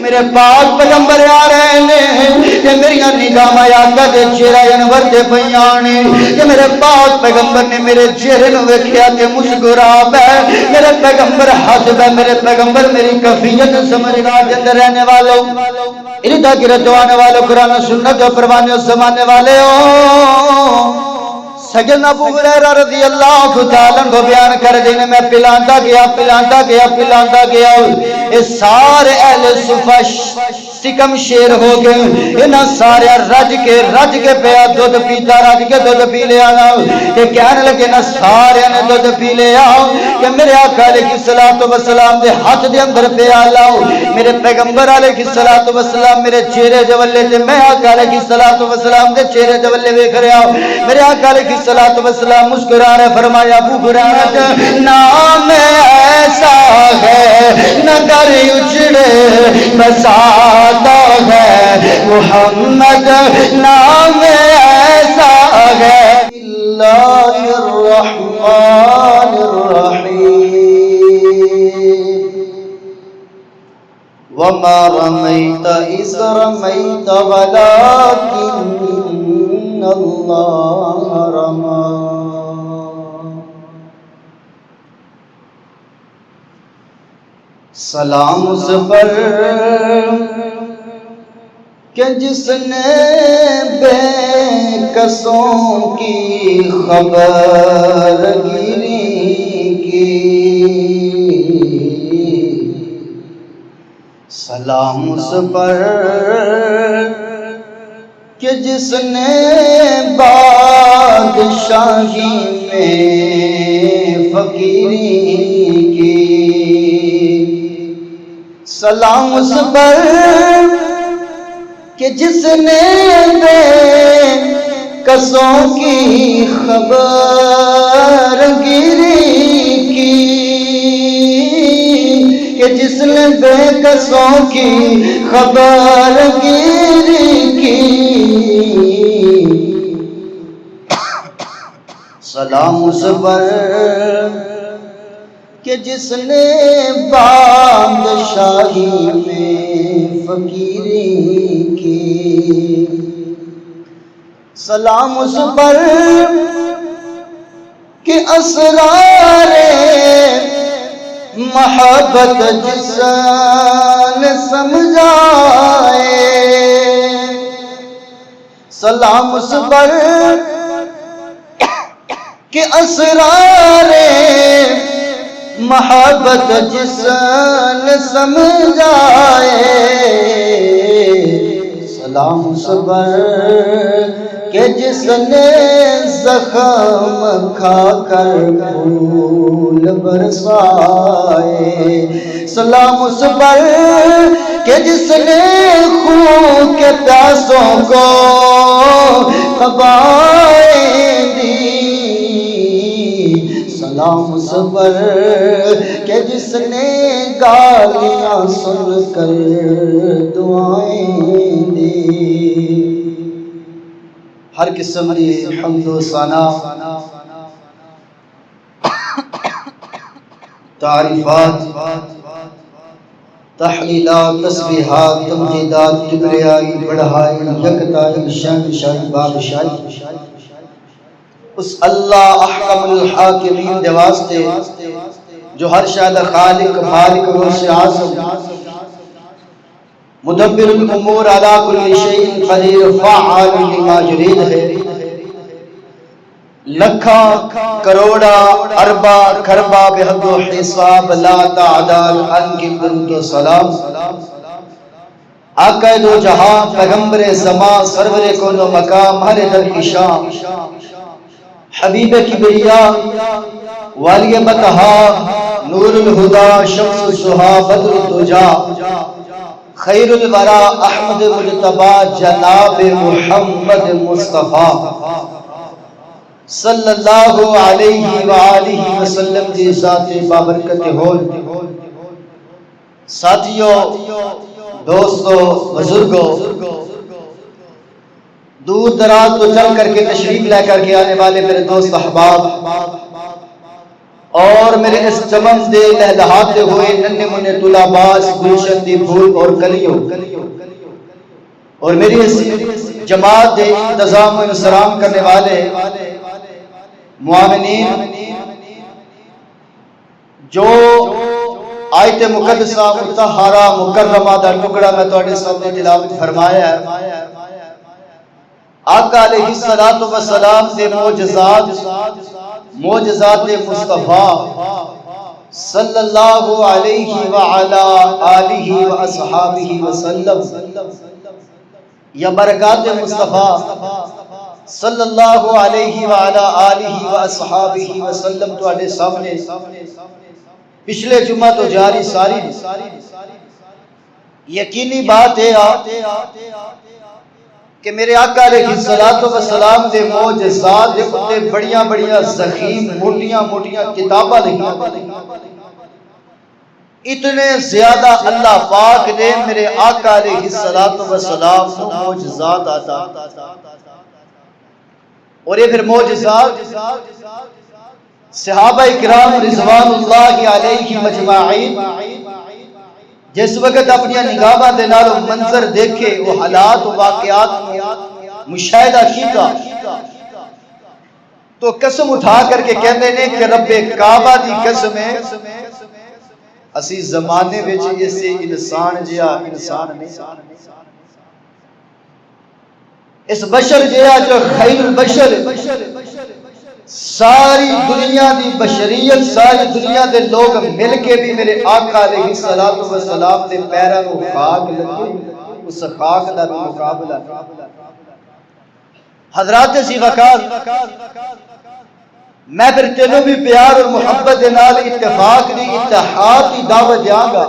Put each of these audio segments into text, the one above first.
میرے پاک پیغمبر آ رہے ہیں کہ میری نگاہ آقا دے چہرہ انور دے پیانے کہ میرے پاک پیغمبر نے میرے چہرے نو ویکھیا تے مسکرا پے میرے پیغمبر حسب ہے میرے پیغمبر میری کیفیت سمجھنا کے اندر رہنے والوں اردا گرد آنے والوں قرآن و سنت و پروانے و زمانے والے ہو سیدنا ابو ہریرہ رضی اللہ تعالیٰ عنہ بیان کر دینے میں پلاندا گیا اے سارے اہل صفہ سکم شیر ہو گئے انہاں سارے رج کے پیا دودھ پیتا رج کے دودھ پی لے آنا کہ کہنے لگے نا سارے نے دودھ پی لے آؤ کہ میرے آقا علیہ الصلوۃ والسلام دے ہاتھ دے اندر پیا لاؤ میرے پیغمبر علیہ الصلوۃ والسلام میرے چہرے جولے تے میں آقا علیہ الصلوۃ والسلام دے چہرے جولے ویکھ رہا ہوں میرے آقا علیہ الصلوۃ والسلام مسکرا رہے فرمایا ابو ہریرہ نام ایسا ہے نہ گر اجڑے بساتا ہے محمد نام ایسا ہے اللہ الرحمن الرحیم وما رمیت اذ رمیت ولکن اللہ رمی سلام اس پر کہ جس نے بے کسوں کی خبر گیری کی سلام اس پر کہ جس نے بادشاہی میں فقیری کی سلام اس پر کہ جس نے بے کسوں کی خبر گیری کی کہ جس نے بے کسوں کی خبر گیری کی سلام اس پر کہ جس نے بادشاہی میں فقیری کی سلام اس پر کہ اسرار محبت جس نے سمجھائے سلام اس پر کہ اسرار محبت جس نے سمجھائے سلام اس پر کہ جس نے زخم کھا کر پھول برسائے سلام اس پر کہ جس نے خون کے پیاسوں کو خبریں دی سلام اس پر کہ جس نے گالیاں سن کر دعائیں دی ہر قسم کی حمد و ثنا تعریفات تحلیلات تسبیحات تمجیدات کبریائی بڑھائی یکتائی شہنشاہی بادشاہی اس اللہ احکم الحاکمین دے واسطے جو ہر شاید خالق مالک روش عاصم مدبر الامور علی کل شیء قدیر فعال لما یرید ہے لکھا کروڑا اربا کھربا بحد و حساب لا تعداد ان کی درود و سلام آقا دو جہاں پیغمبر زمان سرور کون و مقام ہر در کی شام حبیب کبریا والی بتہا نور الہدا شمس السہا بدر الدجا خیر الورا احمد مجتبا جناب محمد مصطفیٰ صلی اللہ علیہ وآلہ وسلم کی ذات بابرکت ہو ساتھیوں دوستوں بزرگوں دور دراز تو چل کر کے تشریف لے کر کے آنے والے میرے دوست احباب اور میرے اس چمن دے لہلہاتے ہوئے ننھے منھے طلباء گلشن دی پھول اور کلیوں اور میری اس جماعت دے انتظام و انصرام کرنے والے معاونین جو آیت مقدسہ مطہرہ مکرمہ دا ٹکڑا میں تواڈے سامنے تلاوت فرمایا ہے، آقا علیہ الصلوۃ والسلام دے معجزات مصطفیٰ صلی اللہ علیہ وعلا آلہ واصحابہ وسلم یا برکات مصطفیٰ صلی اللہ علیہ وعلا آلہ واصحابہ وسلم تواڈے سامنے پچھلے جمعہ تو جاری ساری یقینی بات ہے کہ میرے آقا علیہ الصلوۃ والسلام دے معجزات دے اتے بڑیاں بڑیاں ضخیم موٹیاں موٹیاں کتاباں لکھیاں، اتنے زیادہ اللہ پاک نے میرے آقا علیہ الصلوۃ والسلام کو معجزات عطا، اور یہ پھر معجزات صحابہ کرام رضوان اللہ علیہ مجمعین جس وقت اپنی نگاہاں دے نال منظر دیکھے وہ حالات و واقعات مشاہدہ کیتا تو قسم اٹھا کر کے کہندے نے کہ رب کعبہ دی قسم ہے اسی زمانے وچ اسے انسان جیا انسان نہیں، اس بشر جیا جو خیر البشر ساری دنیا دی بشریت ساری دنیا دے لوگ مل کے بھی میرے آقا علیہ الصلوۃ والسلام دے پیراں نو خاک لگے، اس خاک دا بھی مقابلہ۔ حضرات سیغکار میں پھر تینوں بھی پیار اور محبت دے نال اتفاق دی اتحاد دی دعوت دیاں گا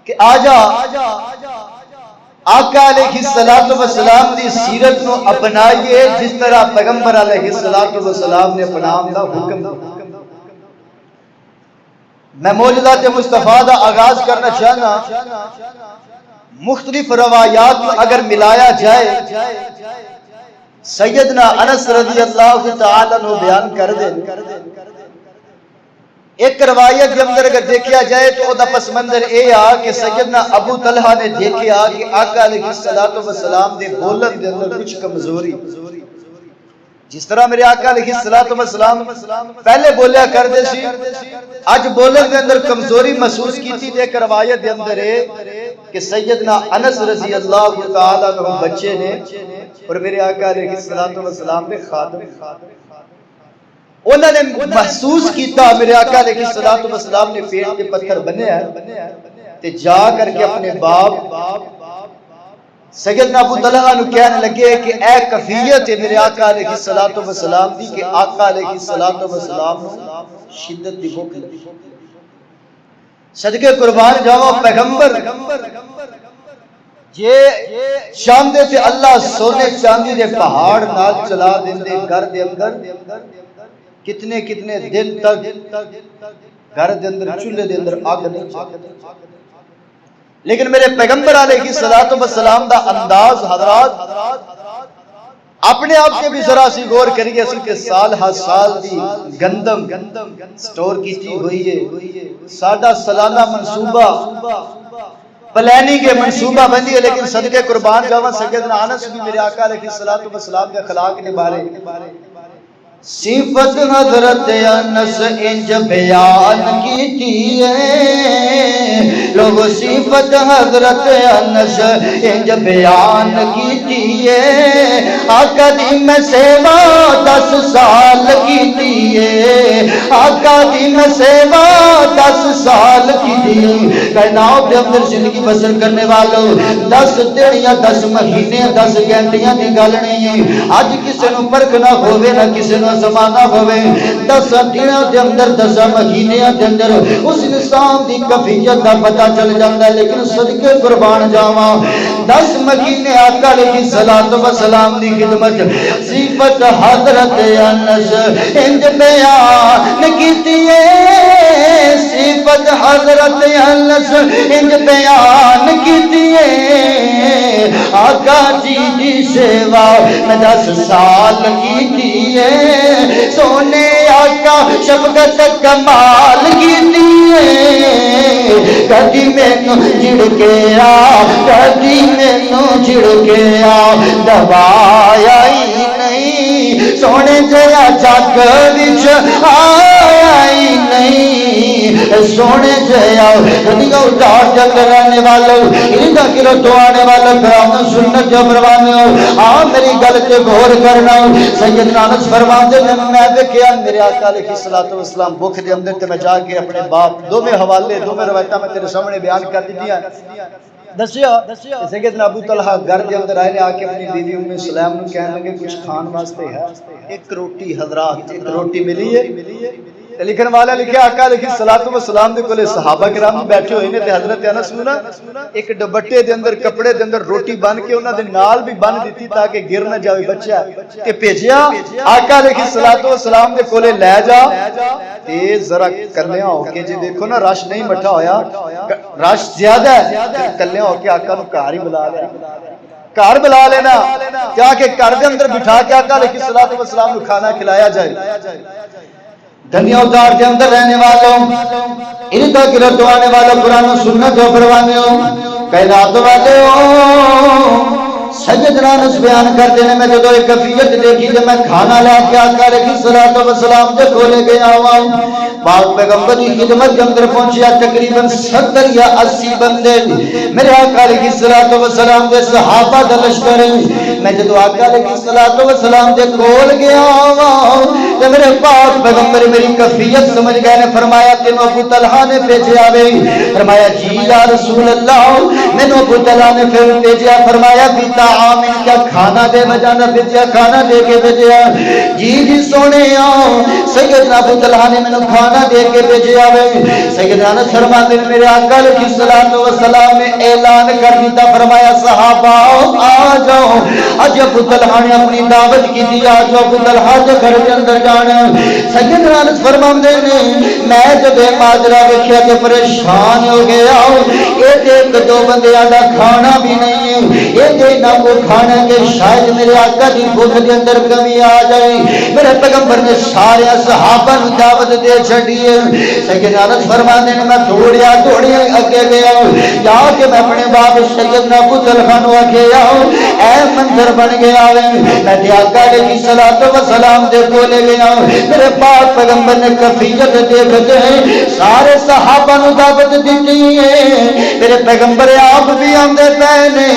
کہ آجا آقا علیہ الصلوۃ والسلام دی سیرت نو اپنائیے جس طرح پیغمبر علیہ الصلوۃ والسلام نے اپنام دا حکم دیا۔ میں معجزات مصطفیٰ دا آغاز کرنا چاہنا، مختلف روایات اگر ملایا جائے سیدنا انس رضی اللہ تعالی عنہ بیان کر دے، ایک روایت کے اندر اگر دیکھا جائے تو دا پس منظر اے آ کہ سیدنا ابو طلحہ نے دیکھا کہ آقا علیہ الصلوۃ والسلام دے بولن دے اندر کچھ کمزوری، جس طرح میرے آقا علیہ الصلوۃ والسلام پہلے بولیا کرتے سی اج بولن دے اندر کمزوری محسوس کیتی تے ایک روایت دے اندر ہے کہ سیدنا انس رضی اللہ تعالی عنہ بچے نے اور میرے آقا علیہ الصلوۃ والسلام نے خادم انہوں نے محسوس کیتا میرے آقا علیہ الصلوۃ والسلام نے پیٹ کے پتھر بنے ہیں تے جا کر کے اپنے باپ سیدنا ابو طلحہ نو کہنے لگے کہ اے کفیت ہے میرے آقا علیہ الصلوۃ والسلام دی کہ آقا علیہ الصلوۃ والسلام نو شدت دی بھوک لگی، صدقے قربان جاواں پیغمبر یہ چاہندے تے اللہ سونے چاندی دے پہاڑ نال چلا دیندے گھر دے اندر کتنے کتنے دن تک گھر دے اندر چولہے دے اندر آگ نہیں چلتی، لیکن میرے پیغمبر علیہ الصلوۃ والسلام دا انداز حضرات اپنے آپ کے بھی ذرا سی غور کریے اصل کے سال ہر سال دی گندم سٹور کیتی ہوئی ہے، ساڈا سالانہ منصوبہ پلاننگ کے منصوبہ بندی ہے، لیکن صدقے قربان جاواں سیدنا انس بھی میرے آقا علیہ الصلوۃ والسلام کے اخلاق کے بارے صفت حضرت انس انج بیان کیتی ہے، لوگ صفت حضرت انس انج بیان کیتی ہے، آقا دی میں سیوا 10 سال کیتی ہے، آقا دی میں سیوا 10 سال کیتی، کائنات دے اندر زندگی بسر کرنے والوں 10 دن یا 10 مہینے 10 گھنٹیاں دی گل نہیں ہے، اج کسے نو پرکھ نہ ہوے نہ کسے نو زمانہ ہوے، 10 دنوں دے اندر 10 مہینیاں دے اندر اس انسان دی کیفیت دا پتہ چل جاندا ہے، لیکن صدقے قربان جاواں 10 مہینے آقا علیہ الصلوۃ والسلام دی خدمت صفت حضرت انس انج بیان کیتی ہے، صفت حضرت انس انج بیان کیتی ہے، آقا جی دی سیوا میں 10 سال کیتی ہے سونے آقا شفقت کمال کیتی ہے کدی مینوں جھڑکیا کدی مینوں جھڑکیا دبایا ہی نہیں سونے جیا جگ وچ آیا ہی نہیں سونے جیا دنیا ادار جگ رہنے والوں انہاں کرو تو آنے والا کرام سنت جو پروانے ہو میری گل تے غور کرنا سیدنا انس فرماتے ہیں میں دیکھیا میرے آقا علیہ الصلوۃ والسلام بھوک دے اندر تے میں جا کے اپنے باپ دوویں حوالے دوویں روایتاں میں تیرے سامنے بیان کر دتیاں دسیا سیدنا ابو طلحہ گھر دے اندر آئے نے آ کے اپنی بیوی ام سلیم نو کہنے لگے کچھ کھان واسطے ہے ایک روٹی حضرات ایک روٹی ملی ہے لکھن والا لکھیا آقا علیہ الصلوۃ والسلام دے کولے صحابہ کرام بیٹھے ہوئے نے تے حضرت انس نو نا ایک ڈبٹے دے اندر کپڑے دے اندر روٹی بن کے انہاں دے نال بھی بن دتی تاکہ گر نہ جاوے بچہ تے بھیجیا آقا علیہ الصلوۃ والسلام دے کولے لے جا تے ذرا کلیاں ہو کے جی دیکھو نا رش نہیں مٹھا ہویا رش زیادہ ہے کلیاں ہو کے آقا نو گھر ہی بلا لیا گھر بلا لینا کیا کہ گھر دے اندر بٹھا کے آقا علیہ الصلوۃ والسلام نو کھانا کھلایا جائے دنیا ادار کے اندر رہنے والوں ان کا گرد آنے والا قرآن و سنت و پروانے ہو کائنات والے ہو سیدنا انس بیان کرتے ہیں میں جدو ایک کیفیت دیکھی جب میں کھانا لے کے آقا علیہ الصلوۃ والسلام دے کولے گیا ہوا پاک پیغمبر کی خدمت کے اندر پہنچیا تقریباً 70 یا 80 بندے میرے آقا علیہ الصلوۃ والسلام دے صحابہ دا لشکر میں جدو آقا علیہ الصلوۃ والسلام دے کول گیا ہوا تے میرے پاک پیغمبر میری کیفیت سمجھ گئے نے فرمایا تینوں ابو طلحہ نے بھیجا وے فرمایا جی یا رسول اللہ مینوں ابو طلحہ نے پھر بھیجا فرمایا بیتا آمین کیا کھانا دے بجانا بھیجا کھانا دے کے بھیجا جی جی سونے سیدنا ابو طلحہ نے مینوں کھانا دے کے بھیجا وے سیدنا انس فرماتے ہیں میرے آقا علیہ الصلوۃ والسلام نے اعلان کر دیتا فرمایا صحابہ آ جاؤ اج ابو طلحہ نے اپنی دعوت کی دی آ جاؤ ابو طلحہ دے گھر کے اندر جانا سیدنا انس فرماتے ہیں میں جب ماجرا ویکھیا تے پریشان ہو گیا اے ایک دو بندیاں دا کھانا بھی نہیں ہے اے نہ کو کھانا کہ شاید میرے آقا دی بھوک دے اندر کمی آ جائے میرے پیغمبر نے سارے صحابہ نو دعوت دے چھڈی ہے سیدنا انس فرماتے ہیں میں دوڑیا اگے گیا جا کے میں اپنے باپ سیدنا ابو طلحہ نو آکھیا اے منظر بن گیا میں تے آقا علیہ الصلوۃ والسلام دے کولے گیا میرے پاک پیغمبر نے کیفیت دیکھتے ہیں سارے صحابہ نو دعوت دیتی ہے میرے پیغمبر آپ بھی آندے پے نے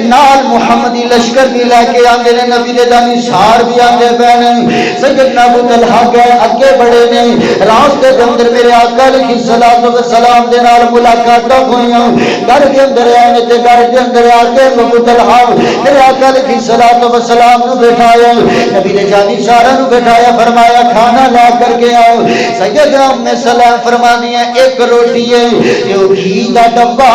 نال محمدی لشکر بھی لے کے آندے نے نبی دے دانی سار بھی آندے پے نے سیدنا ابو طلحہ گئے اگے بڑے نے راستے دے اندر میرے آقا علیہ الصلوۃ والسلام دے نال ملاقات ہوئیاں گھر دے اندر آنے تے گھر دے اندر آ کے ابو طلحہ میرے آقا علیہ الصلوۃ والسلام نو بٹھایا نبی دے جانی سارا نو بٹھایا فرمایا کھانا لا کر کے آؤ سیدہ ام سلام فرمانی ہے ایک روٹی ہے جو گھی دا ڈبہ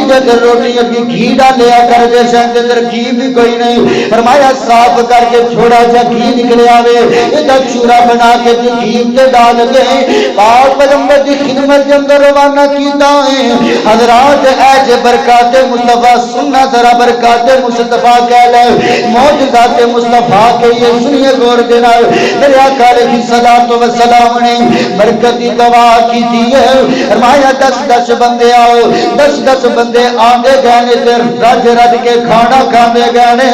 جدھر روٹی کی گھی ڈالیا کر دے سن اندر گھی بھی کوئی نہیں فرمایا صاف کر کے تھوڑا سا گھی نکلے آوے ادھا چورا بنا کے گھی تے ڈال کے پاک پیغمبر دی خدمت کے اندر روانہ کیتا ہے حضرات اے جے برکات مصطفیٰ سننا ذرا برکات مصطفیٰ کہہ لے معجزات مصطفیٰ کے یہ سنیے غور دینا میرے آقا علیہ الصلوۃ والسلام نے برکت دی دعا کی دی ہے فرمایا 10 بندے آؤ 10 بندے آندے گئے تے رج رج کے کھانا کھاندے گئے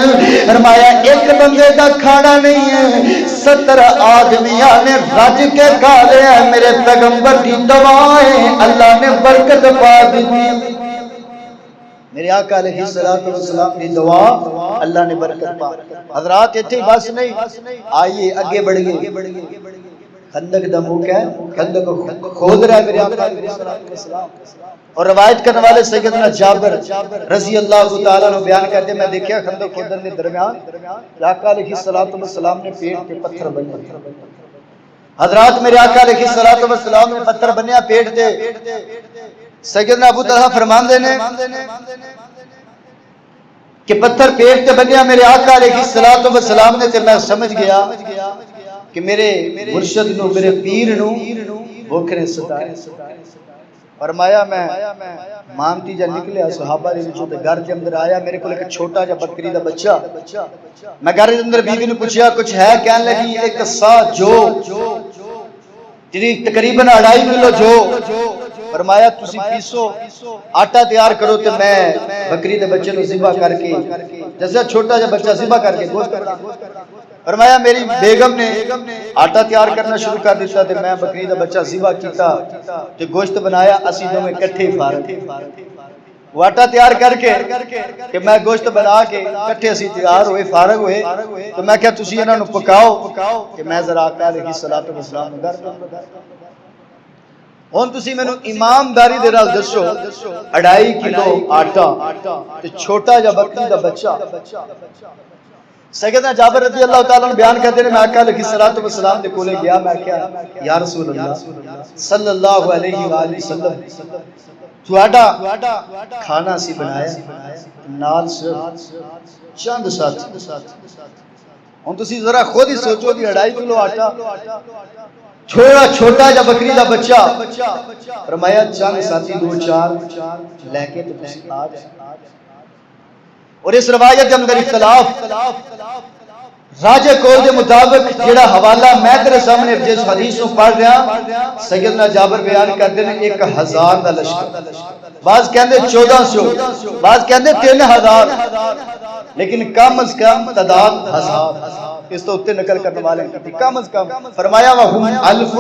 فرمایا ایک بندے دا کھانا نہیں ہے 70 آدمیاں نے رج کے کھا لیا میرے پیغمبر دی دعا ہے اللہ نے برکت پا دی میرے آقا علیہ الصلوۃ والسلام کی دعا اللہ نے برکت پا حضرات ایتھے بس نہیں آئیے اگے بڑھ گئے خندق دا موقع ہے خندق کھود رہا ہے میرے آقا علیہ الصلوۃ والسلام اور روایت کرنے والے سیدنا جابر رضی اللہ تعالیٰ عنہ بیان کرتے ہیں میں دیکھیا خندق کھودن کے درمیان آقا علیہ الصلوۃ والسلام نے پیٹ پہ پتھر بنے حضرات میرے آقا علیہ الصلوۃ والسلام نے پتھر بنیا پیٹ تے سیدنا ابو طلحہ فرماندے نے کہ پتھر پیٹ تے بنیا میرے آقا علیہ الصلوۃ والسلام نے تے میں سمجھ گیا کہ میرے مرشد نو میرے پیر نو بھوک نے ستایا فرمایا میں مانتی جا نکلیا صحابہ دے وچوں تے گھر دے اندر آیا، میرے کو ایک چھوٹا جا بکری دا بچہ، میں گھر دے اندر بیوی نے پوچھیا کچھ ہے، کہنے لگی ایک سا جو جی تقریباً 2.5 کلو جو۔ فرمایا تسی پیسو آٹا تیار کرو تے میں بکری دے بچے نو ذبح کر کے جیسا چھوٹا جا بچہ ذبح کر کے گوشت بنا۔ فرمایا میری بیگم نے آٹا تیار کرنا شروع کر دیتا تے میں بکری دا بچہ ذبح کیتا تے گوشت بنایا، اسی دونوں اکٹھے فارغ وہ آٹا تیار کر کے کہ میں گوشت بنا کے کٹھے اسی تیار ہوئے فارغ ہوئے تو میں کیا تسی انہاں نو پکاؤ کہ میں ذرا آقا علیہ الصلوۃ والسلام نو گھر دوں۔ ہن تسی مینوں ایمانداری دے نال دسو 2.5 کلو آٹا تے چھوٹا جا بکری دا بچہ۔ سیدنا جابر رضی اللہ تعالیٰ عنہ بیان کرتے ہیں میں آقا علیہ الصلوۃ والسلام دے کولے گیا، میں کہا یا رسول اللہ صلی اللہ علیہ وآلہ وسلم تواڈا کھانا سی بنایا نال صرف چند ساتھی، ہن تسی ذرا خود ہی سوچو کہ 2.5 کلو آٹا چھوٹا جا بکری دا بچہ، فرمایا چند ساتھی 2-4 لے کے تو تسی آ جائے۔ اور اس روایت کے اندر اختلاف راجہ کول دے مطابق جڑا حوالہ میں تیرے سامنے جس حدیث کو پڑھ رہا سیدنا جابر بیان کرتے ہیں 1000 دا لشکر، بعض کہندے 1400، بعض کہندے 3000، لیکن کم از کم تعداد 1000 اس تو اتے نقل کرنے والے ہیں کم از کم۔ فرمایا وہم الف،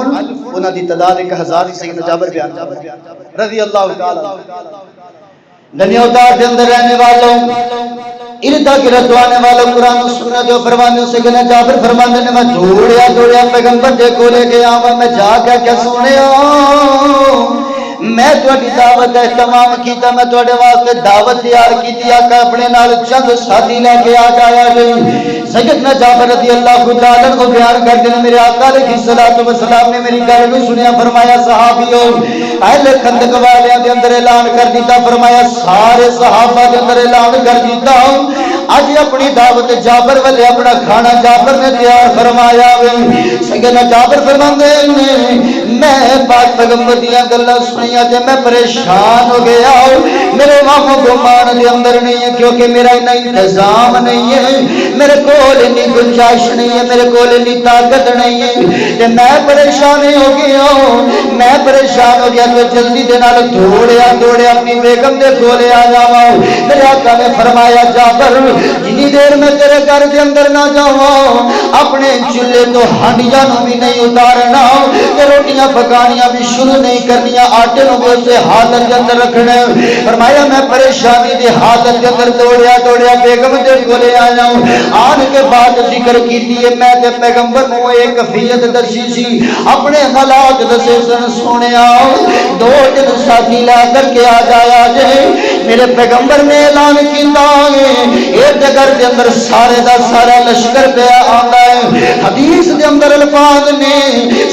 انہاں دی تعداد 1000 سیدنا جابر بیان رضی اللہ تعالی دنیاوتار کے اندر رہنے والوں اردا کی رتوانے والوں قرآن و سنت و فرمانوں سے گنا جابر فرمانے نے میں دوڑیا پیغمبر دے کولے گیا میں جا کے سنیا میں تواڈی دعوت اہتمام کیتا، میں تواڈے واسطے دعوت تیار کیتی، آقا اپنے نال چند ساتھی لے کے آ جایا جی۔ سیدنا جابر رضی اللہ تعالیٰ عنہ بیان کرتے ہیں میرے آقا علیہ الصلوۃ والسلام نے میری گل نو سنیا، فرمایا صحابیو پہلے خندق والیاں دے اندر اعلان کر دیتا، فرمایا سارے صحابہ دے اندر اعلان کر دیتا اج اپنی دعوت جابر والے اپنا کھانا جابر نے تیار فرمایا۔ سیدنا جابر فرماندے نے میں پاک پیغمبر دیاں گلاں سنیاں تے میں پریشان ہو گیا، میرے وہم گمان دے اندر نہیں ہے کیونکہ میرا اتنا انتظام نہیں ہے، میرے کول اتنی گنجائش نہیں ہے، میرے کول اتنی طاقت نہیں ہے تے میں پریشان ہو گیا، میں پریشان ہو گیا تو جلدی دے نال دوڑیا اپنی بیگم دے کولے آ جاواں۔ میرے آقا نے فرمایا جابر جنی دیر میں تیرے گھر دے اندر نہ جاواں اپنے چولہے تو ہانڈیاں نو بھی نہیں اتارنا تے روٹیاں پکانیاں بھی شروع نہیں کرنیاں، آٹے نو بھی اسے حالت کے اندر رکھنا۔ فرمایا میں پریشانی دی حالت کے اندر دوڑیا بیگم دے کولے آیا، آن کے بعد ذکر کیتی ہے میں تے پیغمبر نو ایک کفیت دسی سی، اپنے حالات دسے سن سنیا، 2 دن ساتھی لا کر کے آ جایا جے۔ میرے پیغمبر نے اعلان کیتا ہے ایک جگہ دے اندر سارے دا سارا لشکر پیا آندا ہے۔ حدیث دے اندر الفاظ نے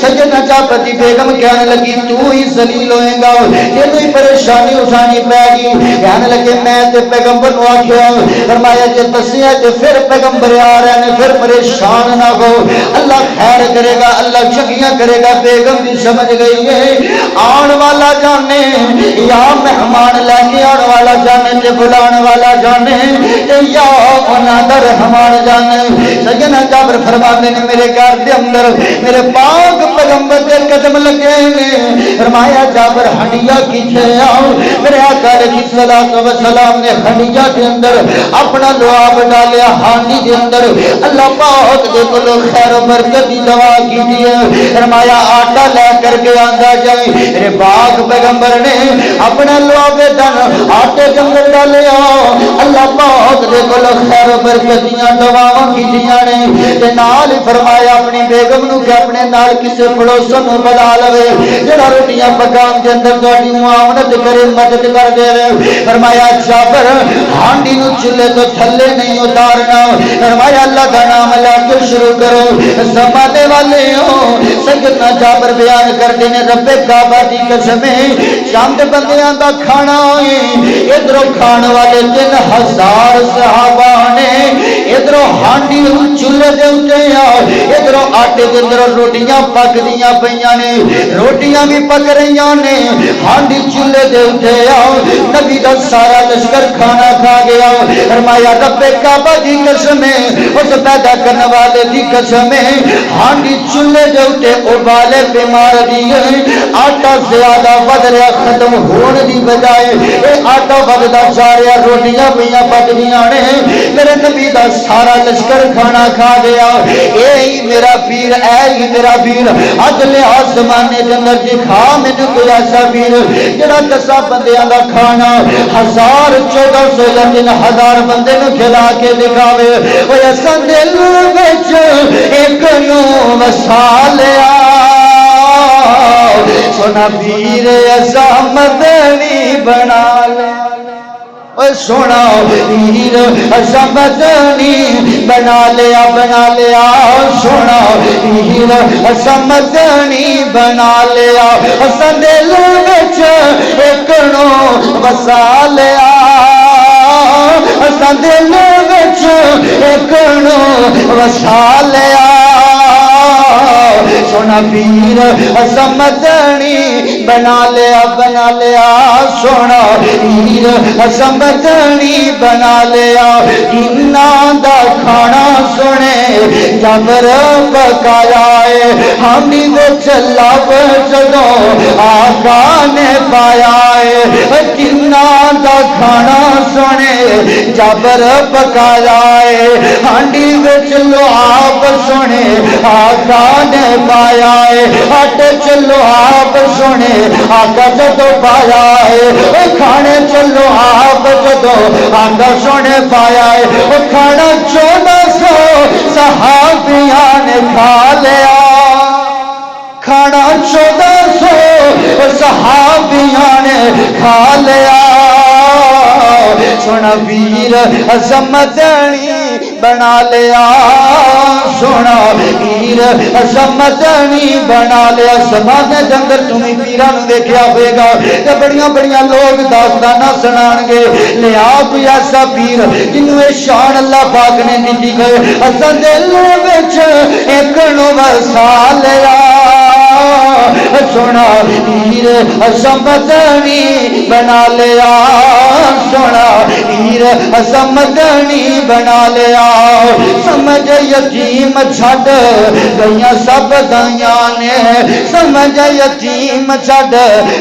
سیدنا جابر دی بیگم کہنے لگی تو ہی ذلیل ہوئے گا، یہ ہی پریشانی اٹھانی پے گی۔ کہنے لگے میں تے پیغمبر نو آکھیا، فرمایا جے دسیا تے پھر پیغمبر آ رہے نے پھر پریشان نہ ہو، اللہ خیر کرے گا، اللہ چنگیاں کرے گا۔ بیگم بھی سمجھ گئی ہے آن والا جانے یا مہمان لے کے آن والا جانے تے بلانے والا جانے تے یا انادر ہمان جانے۔ سیدنا جابر فرماتے ہیں میرے گھر دے اندر میرے پاک پیغمبر دے قدم لگے نے، فرمایا جابر ہنڈیا کیتے آؤ، میرے آقا علیہ الصلوۃ والسلام نے ہنڈیا کے اندر اپنا لعاب ڈالیا، ہانڈی دے اندر اللہ پاک دے کولوں خیر و برکت دی دعا کیتی ہے، فرمایا آٹا لے کر کے آندا جائے۔ میرے پاک پیغمبر نے اپنا لعاب دن آٹے کے اندر ڈالیا، اللہ پاک دے کولوں خیر و برکت دیاں دعاواں کیتیاں نے تے نال فرمایا اپنی بیگم نو کہ اپنے نال کسے پڑوسن نو بلا لوے جڑا روٹیاں پکان دے اندر تہاڈی معاونت کرے، مدد کر دے۔ فرمایا جابر ہانڈی نو چولہے تو تھلے نہیں اتارنا، فرمایا اللہ کا نام لے کے شروع کرو۔ زمانے والے ہو سیدنا جابر بیان کرتے ہیں رب کعبہ دی قسم چند بندیاں دا کھانا ہے، ادھروں کھان والے 3000 صحابہ نے ادھروں ہانڈی چولہے دے اتے ادھروں آٹے دے اندر روٹیاں پک دیاں پیاں نے روٹیاں بھی پک رہیاں نے ہانڈی چولہے دے اتے نبی دا سارا لشکر کھانا کھا گیا فرمایا رب کعبہ دی قسم اس پیدا کرنے والے دی قسم ہانڈی چولہے دے اتے ابالے بیمار دیئے آٹا زیادہ ود رہا ختم ہونے دی بجائے اے آٹا وددا جا رہا روٹیاں پیاں پک دیاں نے میرے نبی دا سارا لشکر کھانا کھا گیا اے ہی میرا پیر اے ہی میرا پیر عدل آسمانے دے اندر دکھا مینوں کوئی ایسا پیر جڑا 10 بندیاں دا کھانا 1400 یا 3000 بندے نوں کھلا کے دکھاوے او ایسا دل وچ ایک نو وسا لیا سونا پیر ایسا مدنی بنا لے سونا پیر ایسا مدنی بنا لیا سونا پیر ایسا مدنی بنا لیا ایسا دل وچ ایک نو وسا لیا ایسا دل وچ ایک نو وسا لیا سونا پیر ایسا مدنی بنا لیا سونا پیر ایسا مدنی بنا لیا انہاں دا کھانا سنے جبر پکایا ہے ہمیں وہ چلا جدوں آقا نے پایا ہے انہاں دا کھانا سنے جبر پکایا ہے ہانڈی وچ لعاب سنے آقا نے پایا ہے آٹے چلو آپ سنے آقا جدو پایا ہے کھانے چلو آپ جدو آقا سنے پایا ہے کھانا 1400 صحابیاں نے کھا لیا کھانا 1400 صحابیاں نے کھا لیا سونا پیر مدنی بنا لیا سونا پیر مدنی بنا لیا زمانے دے اندر تمہیں پیراں نوں ویکھیا ہوئے گا تے بڑیاں بڑیاں لوگ داستاناں سنان گے لیا کوئی ایسا پیر جنوں اے شان اللہ پاک نے دتی گئے اساں دل وچ ایک نو وسا لیا سونا پیر مدنی بنا لیا سونا پیر مدنی بنا لیا سمجھ یتیم چھڈ گئیاں سب دایاں نے سمجھ یتیم چھڈ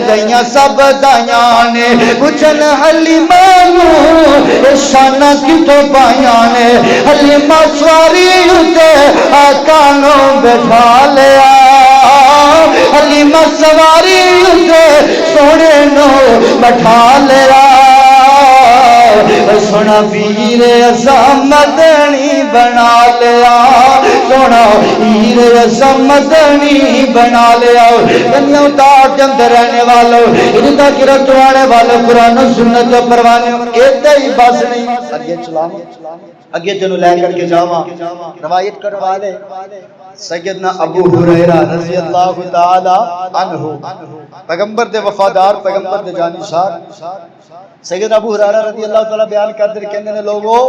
گئیاں سب دایاں نے پوچھن حلیمہ نوں شاناں کتوں پائیاں نے حلیمہ سواری اُتے آقا نوں بٹھا لیا حلیمہ سواری اُتے سونے نو بٹھا لیا سونا پیر ایسا مدنی بنا لیا سونا پیر ایسا مدنی بنا لیا دنیا اتار کے اندر رہنے والوں ادھا کرت وانے والوں قرآن و سنت و پروانے ایدہ ہی بس نہیں اگے چلاؤں اگے تنو لے کر کے جاواں روایت کروا دے سیدنا ابو ہریرہ رضی اللہ تعالی عنہ پیغمبر دے وفادار پیغمبر دے جانشار سیدنا ابو ہریرہ رضی اللہ تعالی بیان کرتے ہیں کہنے نے لوگوں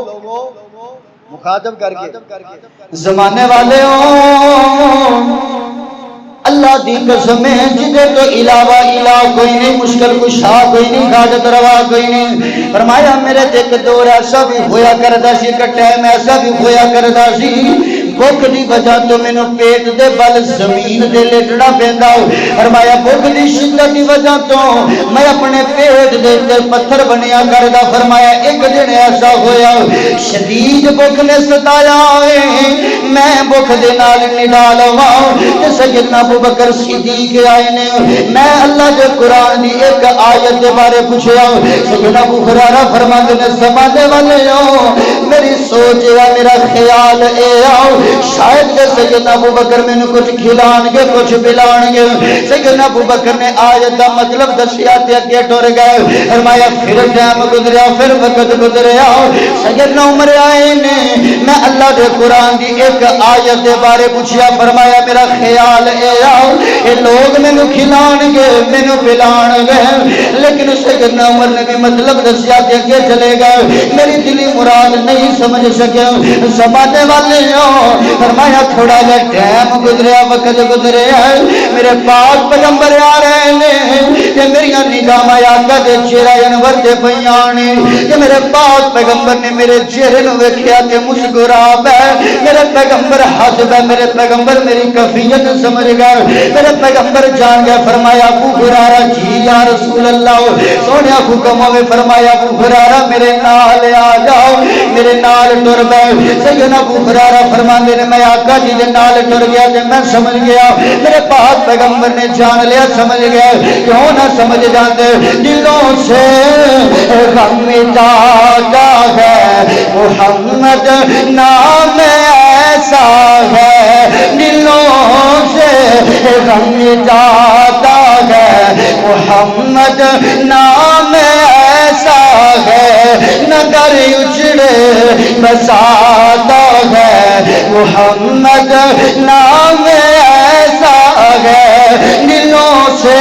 مخاطب کر کے زمانے والے اللہ دی قسم ہے جدے تو علاوہ الہ کوئی نہیں مشکل کشا کوئی نہیں حاجت روا کوئی نہیں فرمایا میرے ایک دور ایسا بھی ہویا کردا سی ایک ٹائم ایسا بھی ہویا کردا سی بھوک دی وجہ تو مینوں پیٹ دے بل زمین دے لیٹنا پیندا فرمایا بھوک دی شدت دی وجہ تو میں اپنے پیٹ دے تے پتھر بنیا کردا فرمایا ایک دن ایسا ہویا شدید بھوک نے ستایا میں بھوک دے نال نڈال ہوا تے سیدنا ابو بکر صدیق آئے نے میں اللہ دے قرآن دی ایک آیت دے بارے پوچھیا سیدنا ابو ہریرہ فرماندے نے زمانے والے میری سوچ ہے میرا خیال اے آؤ شاید کہ سیدنا ابو بکر میں نے کچھ کھلان گے کچھ پلان گے سیدنا ابو بکر نے آیت دا مطلب دسیا تے اگے ٹر گئے فرمایا پھر ٹائم گزریا پھر وقت گزریا سیدنا عمر آئے نے میں اللہ دے قرآن دی ایک آیت دے بارے پوچھیا فرمایا میرا خیال اے آؤ اے لوگ میں نے کھلان گے میں نے پلان گے لیکن سیدنا عمر نے بھی مطلب دسیا تے اگے چلے گئے میری دلی مراد نہیں نہیں سمجھ سکے سمجھنے والے ہو فرمایا تھوڑا جا ٹائم گزریا وقت گزریا میرے پاک پیغمبر آ رہے ہیں کہ میری نگاہ آقا دے چہرہ انور تے پیانے کہ میرے پاک پیغمبر نے میرے چہرے نو ویکھیا تے مسکرا پے میرے پیغمبر ہنس پے میرے پیغمبر میری کیفیت سمجھ گئے میرے پیغمبر جان گیا فرمایا ابو ہریرہ جی یا رسول اللہ سونے حکم ہوے فرمایا ابو ہریرہ میرے نال آ جاؤ میرے نال ٹر پے سیدنا ابو ہریرہ فرماندے نے میں آقا جی دے نال ٹر گیا تے میں سمجھ گیا میرے پاک پیغمبر نے جان لیا سمجھ گیا کیوں نہ سمجھ جاتے دلوں سے غم مٹاتا ہے محمد نام ایسا ہے دلوں سے غم مٹاتا ہے محمد نام ایسا ہے نگر اجڑے بساتا ہے محمد نام ایسا ہے دلوں سے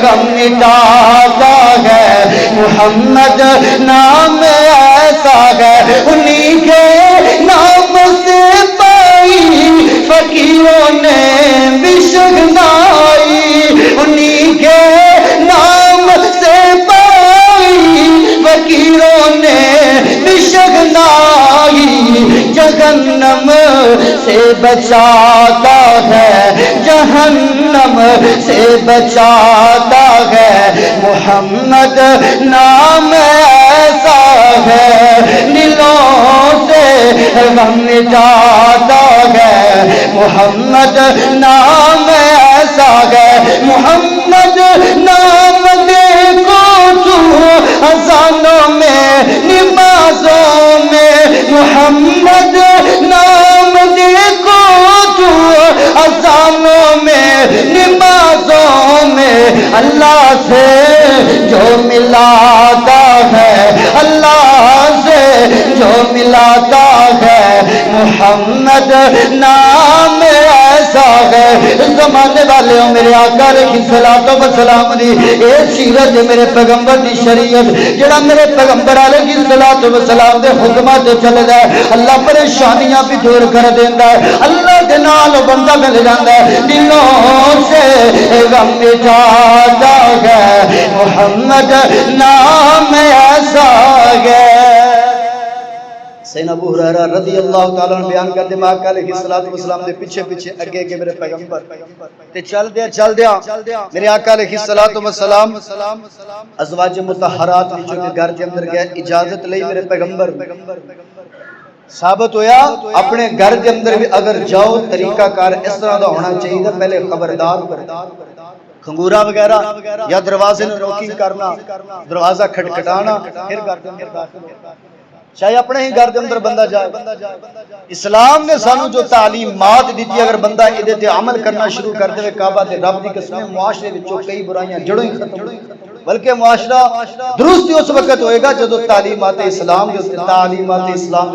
غم مٹاتا ہے محمد نام ایسا ہے انہی کے نام سے پائی فقیروں نے بھی شگنائی انہی کے نام سے پائی فقیروں نے بھی شگنائی جہنم سے بچاتا ہے جہنم سے بچاتا ہے محمد نام ایسا ہے دلوں سے غم مٹاتا ہے محمد نام ایسا ہے محمد نام دیکھو تو اذانوں میں نمازوں میں محمد نام دیکھو تو اذانوں میں نمازوں میں اللہ سے جو ملاتا ہے اللہ سے جو ملاتا ہے محمد نام ایسا ہے زمانے والے ہو میرے آقا علیہ الصلوۃ والسلام دی اے سیرت میرے پیغمبر دی شریعت جڑا میرے پیغمبر علیہ الصلوۃ والسلام دے حکمات چلدا ہے اللہ پریشانیاں بھی دور کر دیندا ہے اللہ دے نال بندہ مل جاندا ہے دلوں سے غم مٹاتا ہے محمد نام ایسا ہے سیدنا ابو ہریرہ رضی اللہ تعالیٰ عنہ بیان کرتے ہیں آقا علیہ السلام دے پیچھے پیچھے اگے کے میرے پیغمبر تے چل دیا میرے آقا علیہ السلام ازواج مطہرات وچوں کے گھر دے اندر گئے اجازت لئی میرے پیغمبر ثابت ہویا اپنے گھر دے اندر بھی اگر جاؤ طریقہ کار اس طرح دا ہونا چاہیے پہلے خبردار کر کھنگورا وغیرہ یا دروازے میں نوکنگ کرنا دروازہ کھٹکھٹانا پھر گھر دے اندر داخل ہونا چاہے اپنے ہی گھر کے اندر بندہ جائے اسلام نے سانو جو تعلیمات دیتی اگر بندہ ادھے تے عمل کرنا شروع کر دے کعبہ تے رب دی قسمیں معاشرے وچوں کئی برائیاں جڑوں ہی ختم بلکہ معاشرہ درست اس وقت ہوئے گا جدو تعلیمات اسلام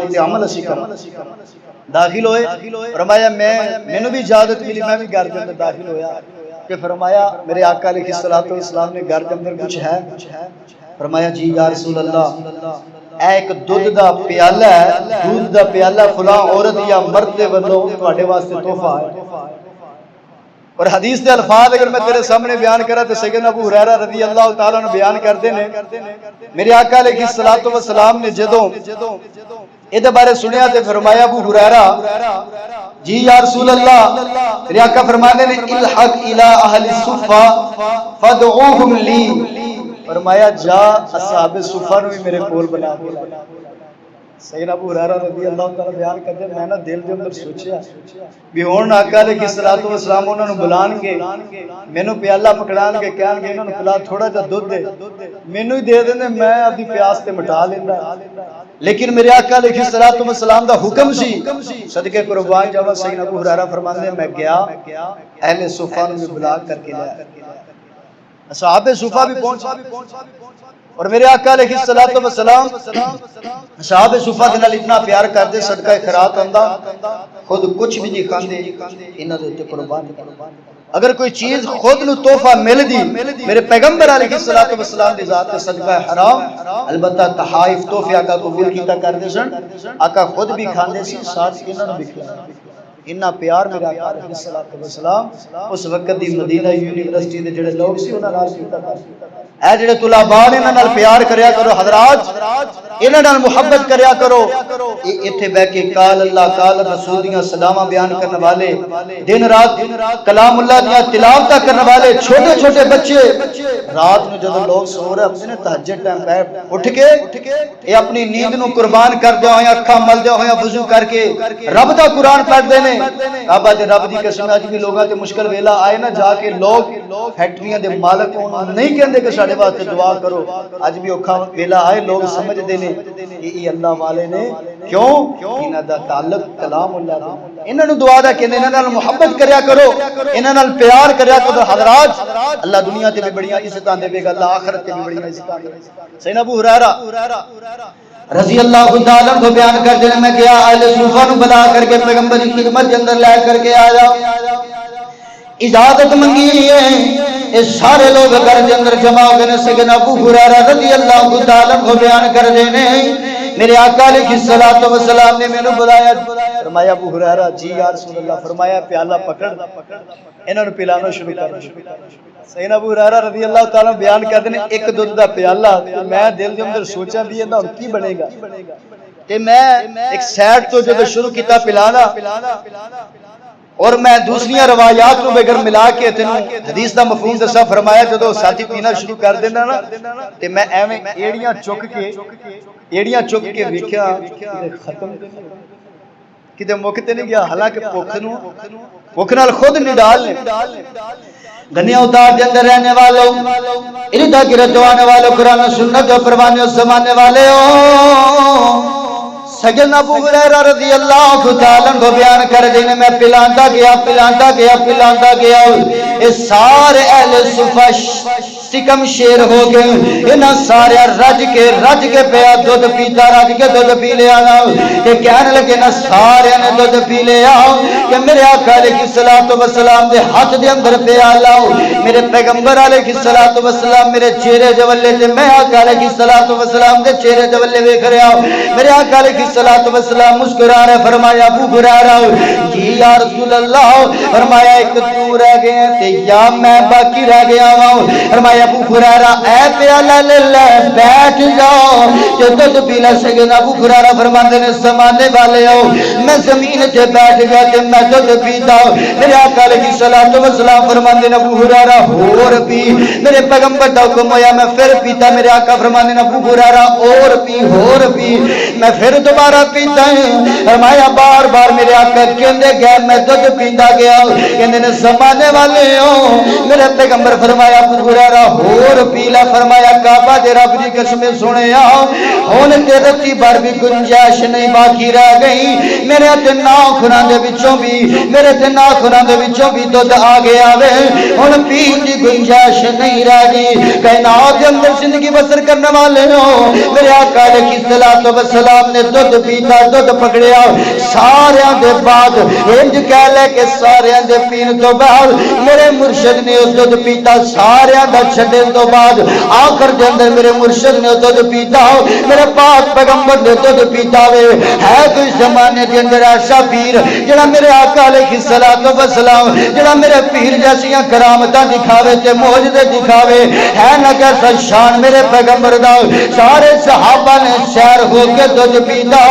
دے عمل اسی کرنا داخل ہوئے فرمایا مینوں بھی اجازت ملی میں بھی گھر کے اندر داخل ہویا کہ فرمایا میرے آقا علیہ السلام نے گھر کے اندر کچھ ہے فرمایا جی یا رسول اللہ ایک دودھ دا پیالہ ہے دودھ دا پیالہ فلاں عورت یا مرد دے ولوں تواڈے واسطے تحفہ ہے اور حدیث دے الفاظ اگر میں تیرے سامنے بیان کرا تو سیدنا ابو ہریرہ رضی اللہ تعالیٰ عنہ بیان کرتے ہیں میرے آقا علیہ السلام نے جدوں ادھے بارے سنیا تے فرمایا ابو ہریرہ جی یا رسول اللہ میرے آقا فرمانے نے الحق الی اہل الصفہ فدعوہم لی فرمایا جا اصحاب صفہ نو میرے کول بنا دے سیدنا ابو ہریرہ رضی اللہ تعالیٰ بیان کرتے میں نے دل دے اندر سوچیا بھی ہن آقا علیہ السلام انہاں نو بلان کے مینوں پیالہ پکڑان کے کہن گے انہاں نو پلا تھوڑا جا دودھ دے مینوں ہی دے دیندے میں اپنی پیاس تے مٹا لیندا لیکن میرے آقا علیہ السلام دا حکم سی صدقے قربان جاواں سیدنا ابو ہریرہ فرماندے میں گیا اہل صفہ نو بلا کر کے لایا اصحاب صفہ بھی پہنچ اور میرے آقا علیہ السلام اصحاب صفہ دے نال اتنا پیار کردے صدقہ خیرات ہوندا خود کچھ بھی نہیں کھاندے انہاں دے تے قربان اگر کوئی چیز خود نو تحفہ مل دی میرے پیغمبر علیہ الصلوۃ والسلام دی ذات تے صدقہ حرام البتہ تحائف تحفے آقا قبول کیتا کردے سن آقا خود بھی کھاندے سی ساتھ انہاں نوں بھی کھلاندے اتنا پیار میرا آقا علیہ الصلوۃ والسلام اس وقت دی مدینہ یونیورسٹی دے جڑے لوگ سی انہاں نال کیتا کرتے اے جڑے طلباء نے انہاں نال پیار کریا کرو حضرات انہاں نال محبت کریا کرو ایتھے بیٹھ کے قال اللہ قال رسول دیاں صداواں بیان کرنے والے دن رات کلام اللہ دیاں تلاوتاں کرنے والے چھوٹے چھوٹے بچے رات نو جدوں لوگ سو رہے ہوندے نے تہجد ٹائم پہ اٹھ کے اے اپنی نیند نو قربان کردے ہوئے اکھاں ملدے ہوئے وضو کر کے رب دا قرآن پڑھدے نے کعبہ دے رب دی قسم اج بھی لوگاں تے مشکل ویلا آئے نا جا کے لوگ فیکٹریاں دے مالک انہاں نہیں کہندے کہ ساڈے واسطے دعا کرو اج بھی اوکھا ویلا آئے لوگ سمجھ دے نے کہ یہ اللہ والے نے کیوں انہاں دا تعلق کلام اللہ دا انہاں نو دعا دا کہندے انہاں نال محبت کریا کرو انہاں نال پیار کریا کرو حضرات اللہ دنیا تے بھی بڑیاں عزتاں دے گا اللہ آخرت تے بھی بڑیاں عزتاں دے گا سیدنا ابو ہریرہ رضی اللہ تعالیٰ عنہ بیان کر دے میں کیا اہل صوفہ نو بلا کر کے پیغمبر کی خدمت کے اندر لے کر کے آیا اجازت منگی ہے اس سارے لوگ گھر کے اندر جمع ہو گئے سیدنا ابو ہریرہ رضی اللہ تعالیٰ عنہ بیان کر دینے میرے آقا علیہ الصلوۃ والسلام نے مینوں بلایا فرمایا ابو ہریرہ جی یا رسول اللہ فرمایا پیالہ پکڑ انہاں نوں پلانا شروع کر سیدنا ابو ہریرہ رضی اللہ تعالیٰ بیان کرتے ہیں ایک دودھ دا پیالہ میں دل دے اندر سوچا بھی ہے نا کی بنے گا کہ میں ایک سیڈ تو جب شروع کیتا پلانا اور میں دوسریاں روایات کو بغیر ملا کے تینوں حدیث دا مفہوم دسا فرمایا جدوں ساتھی پینا شروع کر دینا نا تے میں ایویں ایڑیاں چک کے ویکھیا ختم کتے مکتے نہیں گیا حالانکہ بھوک نال خود نڈال نے دنیا اتار کے اندر رہنے والوں اردا گرد آنے والوں قرآن و سنت و پروانے و زمانے والے ہو سیدنا ابو ہریرہ رضی اللہ تعالیٰ عنہ بیان کر دینے میں پلانتا گیا اس سارے اہل صفہ سکم شیر ہو گئے انہاں سارے رج کے پیا دودھ پیتا رج کے دودھ پی لے آنا کہ کہنے لگے نا سارے نے دودھ پی لے آؤ کہ میرے آقا علیہ الصلوۃ والسلام دے ہاتھ دے اندر پیا لاؤ میرے پیغمبر علیہ الصلوۃ والسلام میرے چہرے جولے تے میں آقا علیہ الصلوۃ والسلام دے چہرے جولے ویکھ رہا میرے آقا علیہ الصلوۃ والسلام مسکرا رہے فرمایا ابو ہریرہ جی یا رسول اللہ فرمایا ایک تو رہ گئے تے یا میں باقی رہ گیا ہوں فرمایا ابو ہریرہ اے پیالہ لے لے بیٹھ جاؤ جو دودھ پی لے سیدنا ابو ہریرہ فرماتے نے زمانے والے ہو میں زمین تے بیٹھ گیا تے میں دودھ پیتا میرے آقا علیہ الصلوۃ والسلام فرماتے نے ابو ہریرہ اور پی میرے پیغمبر دا حکم ہویا میں پھر پیتا میرے آقا فرماتے نے ابو ہریرہ اور پی میں پھر دوبارہ پیتا ہوں فرمایا بار بار میرے آقا کہندے گئے میں دودھ پیندا گیا کہندے نے زمانے والے ہو میرے پیغمبر فرمایا ابو ہریرہ اور پیلا فرمایا کعبہ دے رب دی قسم سنیا ہن تے رتی بار بھی گنجائش نہیں باقی رہ گئی میرے تے ناخناں دے وچوں بھی دودھ آ گیا وے ہن پین دی گنجائش نہیں رہ گئی کائنات دے اندر زندگی بسر کرنے والے ہو میرے آقا علیہ الصلوۃ والسلام نے دودھ پیتا دودھ پکڑیا سارے دے بعد انج کہہ لے کہ سارے دے پین تو بعد میرے مرشد نے اس دودھ پیتا سارے دا چھڈن تو بعد آخر دے اندر میرے مرشد نے دودھ پیتا میرے پاک پیغمبر نے دودھ پیتا وے ہے کوئی زمانے دے اندر ایسا پیر جڑا میرے آقا علیہ الصلوۃ والسلام جڑا میرے پیر جیسیاں کرامتاں دکھاوے تے معجزے دکھاوے ہے نہ کیسا شان میرے پیغمبر دا سارے صحابہ نے سیر ہو کے دودھ پیتا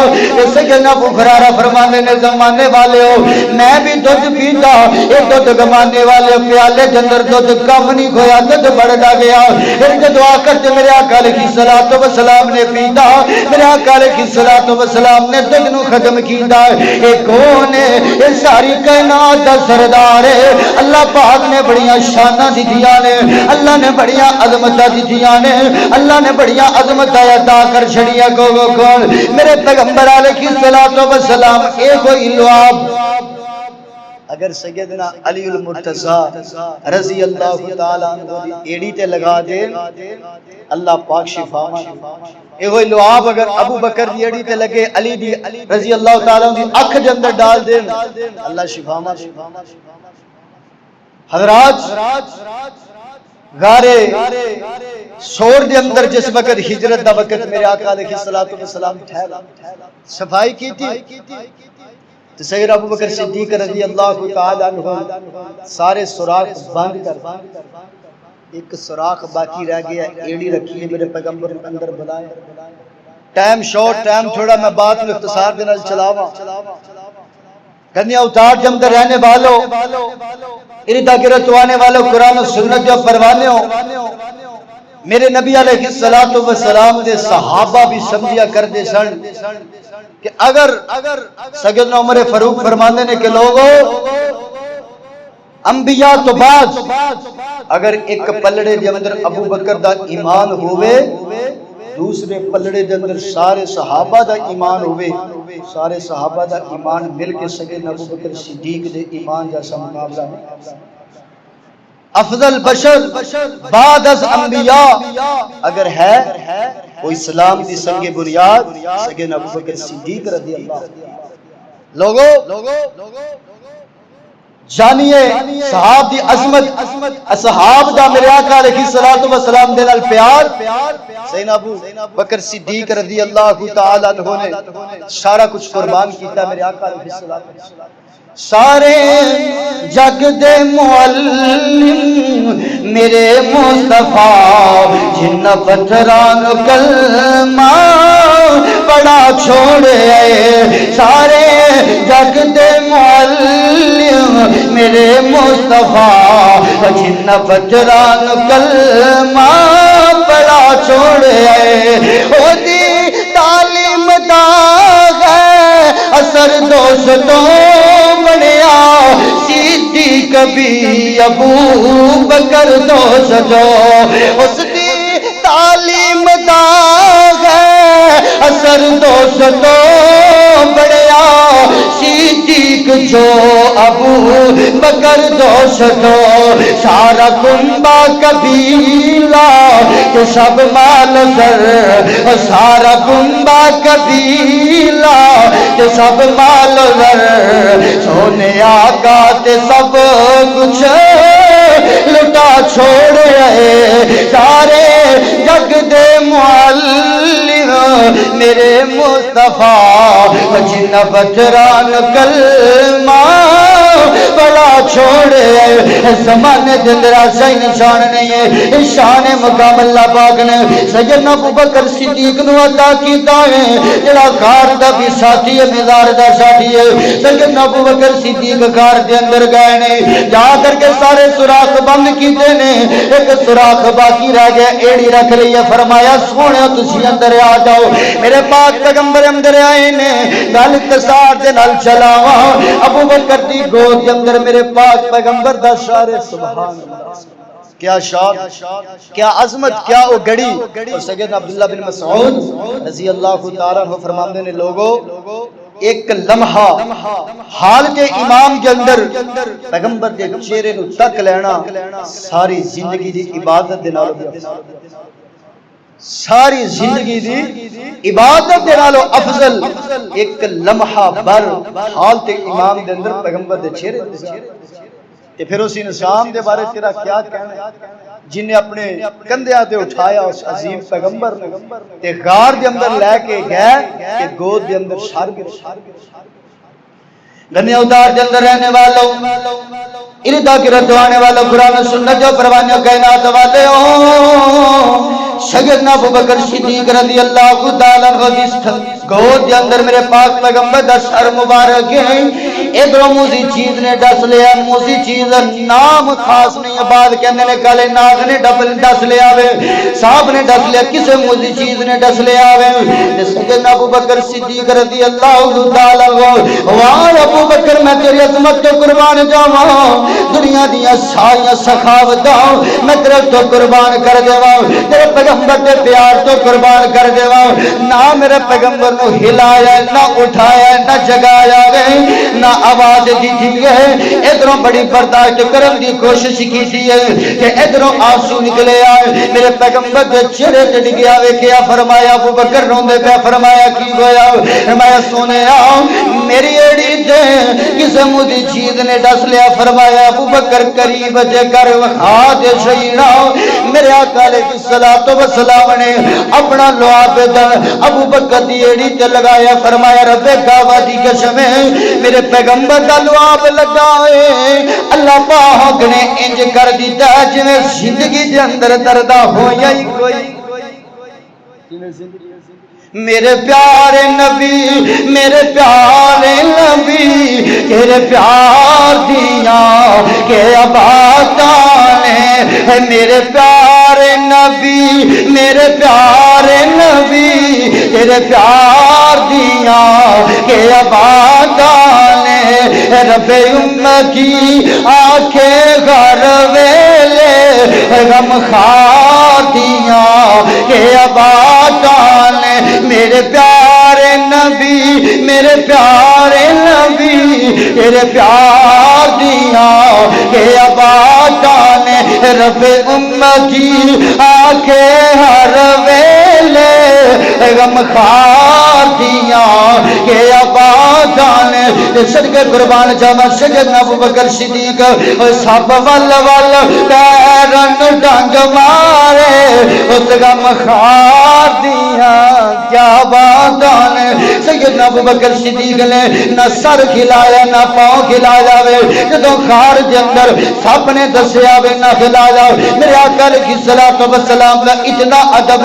سیدنا ابو ہریرہ فرمانے نے زمانے والے ہو میں بھی دودھ پیتا یہ دودھ زمانے والے پیالے دے اندر دودھ کم نہیں کھویا دودھ بڑھتا گیا پھر جدو آ کر میرے آقا علیہ الصلوۃ والسلام نے پیتا میرے آقا علیہ الصلوۃ والسلام نے دودھ نو ختم کیتا اے کون ہے یہ ساری کائنات دا سردار ہے اللہ پاک نے بڑیاں شاناں دتیاں نے اللہ نے بڑیاں عظمتاں دتیاں نے اللہ نے بڑیاں عظمتاں عطا کر چھڑیاں کون میرے پیغمبر علیہ الصلوۃ والسلام اے کوئی لعاب اگر سیدنا علی المرتضی رضی اللہ تعالی عنہ دی ایڑی تے لگا دے اللہ پاک شفا اے ہوئی لعاب اگر ابو بکر دی ایڑی تے لگے علی دی رضی اللہ تعالی عنہ دی اکھ دے اندر ڈال دے اللہ شفا حضرات غارے سور دے اندر جس وقت ہجرت دا وقت میرے آقا علیہ الصلوۃ والسلام ٹھہرا صفائی کی تھی تو سیدنا ابو بکر صدیق رضی اللہ تعالی عنہ سارے سوراخ بند کر ایک سوراخ باقی رہ گیا ایڑی رکھی ہے میرے پیغمبر نے اندر بلایا ٹائم شارٹ ٹائم تھوڑا میں بات میں اختصار دے نال چلاواں گنیا اتار جم کر رہنے والوں اردا گرت آنے والوں قرآن و سنت جو پروانے ہو میرے نبی علیہ الصلوۃ والسلام دے صحابہ بھی سمجھیا کر دے سن کہ اگر سیدنا عمر فاروق فرماندے نے کہ لوگوں انبیاء تو بعد اگر ایک پلڑے دے اندر ابو بکر دا ایمان ہوئے دوسرے پلڑے دے اندر سارے صحابہ دا ایمان ہوئے سارے صحابہ دا ایمان مل کے سیدنا ابو بکر صدیق دے ایمان جیسا مقابلہ نہیں افضل بشر بعد از انبیاء اگر ہے وہ اسلام دی سنگ بنیاد سیدنا ابو بکر صدیق رضی اللہ لوگو جانیے صحاب دی عظمت اصحاب دا میرے آقا علیہ الصلوۃ والسلام دے نال پیار سیدنا ابو بکر صدیق رضی اللہ تعالی عنہ نے سارا کچھ قربان کیتا میرے آقا علیہ الصلوۃ والسلام سارے جگ دے معلم میرے مصطفیٰ جن پتھران کلمہ پڑا چھوڑے سارے جگ دے معلم میرے مصطفیٰ جن پتھران کلمہ پڑا چھوڑے او دی تعلیم دا ہے اثر دوستوں بنیا صدیق بھی ابو بکر دوستوں اس دی تعلیم دا ہے اثر دوستوں بنیا صدیق جو ابو بکر دوستوں سارا کنبہ قبیلہ کہ سب مال زر سارا کنبہ قبیلہ کہ سب مال زر سونے آقا تے سب کچھ لٹا چھوڑے سارے جگ دے معلم میرے مصطفیٰ جن بجران کلمہ بڑا چھوڑے زمانے دندرا سین شان نہیں ہے شان مقام اللہ پاک نے سیدنا ابو بکر صدیق نو عطا کیتا ہے جڑا غار دا بھی ساتھی ہے مزار دا ساتھی ہے سیدنا ابو بکر صدیق غار دے اندر گئے نے جا کر کے سارے سوراخ بند کیتے نے ایک سوراخ باقی رہ گیا ایڑی رکھ رہی ہے فرمایا سونے تسی اندر آ جاؤ میرے پاک پیغمبر اندر آئے نے گل اختصار دے نال چلاواں ابو بکر دی گود دے اندر میرے پاک پیغمبر دا شارے سبحان اللہ کیا شان کیا عظمت کیا وہ گڑی اور سیدنا عبداللہ بن مسعود رضی اللہ تعالیٰ عنہ فرماندے نے لوگوں ایک لمحہ حال کے امام کے اندر پیغمبر کے چہرے نو تک لینا ساری زندگی دی عبادت دے نال ساری زندگی دی عبادت دے نالو افضل ایک لمحہ بر حال تے امام دے اندر پیغمبر دے چہرے تے پھر اس انسان دے بارے تیرا کیا کہنا ہے جن نے اپنے کندھیاں تے اٹھایا اس عظیم پیغمبر نے تے غار دے اندر لے کے گئے کہ گود دے اندر شار گر دنیا اتار دے اندر رہنے والوں اردا گرد آنے والوں قرآن سنت جو پروانیوں کائنات والے سیدنا ابو بکر صدیق رضی اللہ تعالیٰ عنہ گود دے اندر میرے پاک پیغمبر دا سر مبارک ہے ادھروں موزی چیز نے ڈس لیا موزی چیز نام خاص نہیں بعد کہنے نے کالے ناغ نے ڈس لیا صاحب نے ڈس لیا کسے موزی چیز نے ڈس لیا سیدنا ابو بکر صدیق رضی اللہ تعالیٰ وار ابو بکر میں تیری عظمت تو قربان جاواں دنیا دیا سائیاں سخاوتاں میں تیرے تو قربان کر دیواں تیرے پیغمبر دے پیار تو قربان کر دیواں نہ میرے پیغمبر نو ہلایا نہ اٹھایا نہ جگایا گئے نہ آواز دی تھی ہے ادھروں بڑی برداشت کرن دی کوشش کی تھی ہے کہ ادھروں آنسو نکلے آئے میرے پیغمبر دے چہرے تے ڈگیا ویکھیا فرمایا ابو بکر روندے پہ فرمایا کی ہویا فرمایا سونے میری ایڑی تے کسے مودی چیز نے ڈس لیا فرمایا ابو بکر قریب جے کر وکھا دے شہیدا میرے آقا علیہ الصلوۃ والسلام نے اپنا لعاب دن ابو بکر دی ایڑی تے لگایا فرمایا رب کعبہ دی قسم میرے پیغمبر دا لعاب لگا ہے اللہ پاک نے انج کر دیتا جویں زندگی دے اندر درد ہویا ہی کوئی میرے پیارے نبی میرے پیارے نبی تیرے پیار دیاں کہ آباداں ہے میرے پیارے نبی میرے پیارے نبی تیرے پیار دیاں کہ آباداں ہے رب امتی آنکھیں غر ویلے غم خاتیاں کہ آباداں میرے پیارے نبی میرے پیارے نبی تیرے پیار دیاں کہ آباداں رب امتی آنکھیں ہر ویلے غم خار دیاں کہ آباداں صدقے قربان جاواں سیدنا ابو بکر صدیق سب ول ول پیرن ڈنگ مارے اس غم خار دیاں کیا بادان سیدنا ابو بکر صدیق نے نہ سر کھلایا نہ پاؤں کھلایا وے جدوں خار دے اندر سب نے دسیا وے نہ کھلایا میرے آقا علیہ الصلوۃ والسلام کا اتنا ادب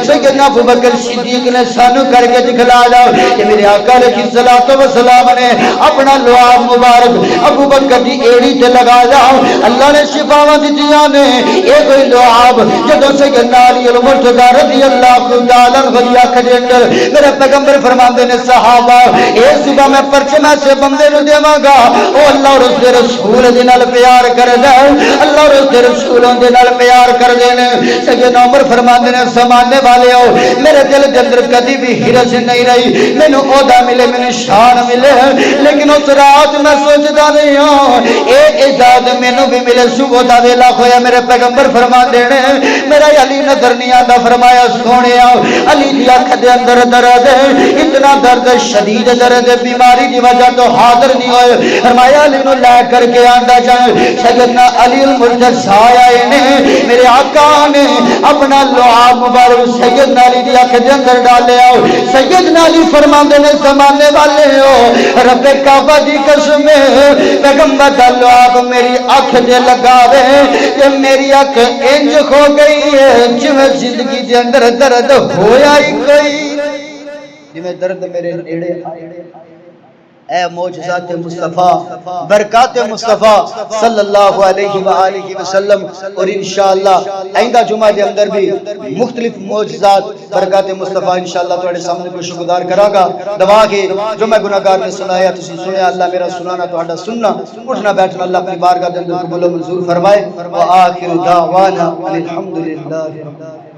سیدنا ابو بکر صدیق نے سانو کر کے دکھلایا کہ میرے آقا علیہ الصلوۃ والسلام نے اپنا لعاب مبارک ابو بکر دی ایڑی تے لگایا اللہ نے شفاواں دتیاں نے اے کوئی لعاب جدوں سیدنا علی المرتضی رضی اللہ تعالی عنہ کے اندر میرے پیغمبر فرماندے نے صحابہ اے صبح میں پرچم سے بندے نو دیواں گا او اللہ اور اس دے رسول دے نال پیار کردا اللہ اور اس دے رسولوں دے نال پیار کردے نے سیدنا عمر فرماندے نے زمانے والے ہو میرے دل دے اندر کبھی بھی ہرس نہیں رہی مینوں عہدہ ملے مینوں شان ملے لیکن اس رات میں سوچدا نہیں ہوں اے اجازت مینوں بھی ملے صبح دا ویلا ہویا میرے پیغمبر فرماندے نے میرا علی نظر نہیں آندا فرمایا سونیا علی دی آنکھ دے اندر درد ہے اتنا درد شدید درد بیماری دی وجہ تو حاضر نہیں ہوئے فرمایا علی نو لے کر کے آندا جائے سیدنا علی المرتضی آئے نے میرے آقا نے اپنا لعاب مبارک سیدنا علی دی آنکھ دے اندر ڈالے آؤ سیدنا علی فرماندے نے زمانے والے ہو رب کعبہ دی قسم پیغمبر دا لعاب میری آنکھ دے لگاوے کہ میری آنکھ انج کھو گئی ہے جویں زندگی دے اندر درد ہویا ہی کوئی جویں درد میرے نیڑے اے معجزات مصطفیٰ برکات مصطفیٰ صلی اللہ علیہ وآلہ وسلم اور انشاءاللہ آئندہ جمعہ دے اندر بھی مختلف معجزات برکات مصطفیٰ انشاءاللہ تواڈے سامنے کو شکردار کراں گا دعا کہ جو میں گناہگار نے سنایا تسی سنیا اللہ میرا سنانا تواڈا سننا اٹھنا بیٹھنا اللہ اپنی بارگاہ دے اندر قبول و منظور فرمائے وآخر دعوانا الحمدللہ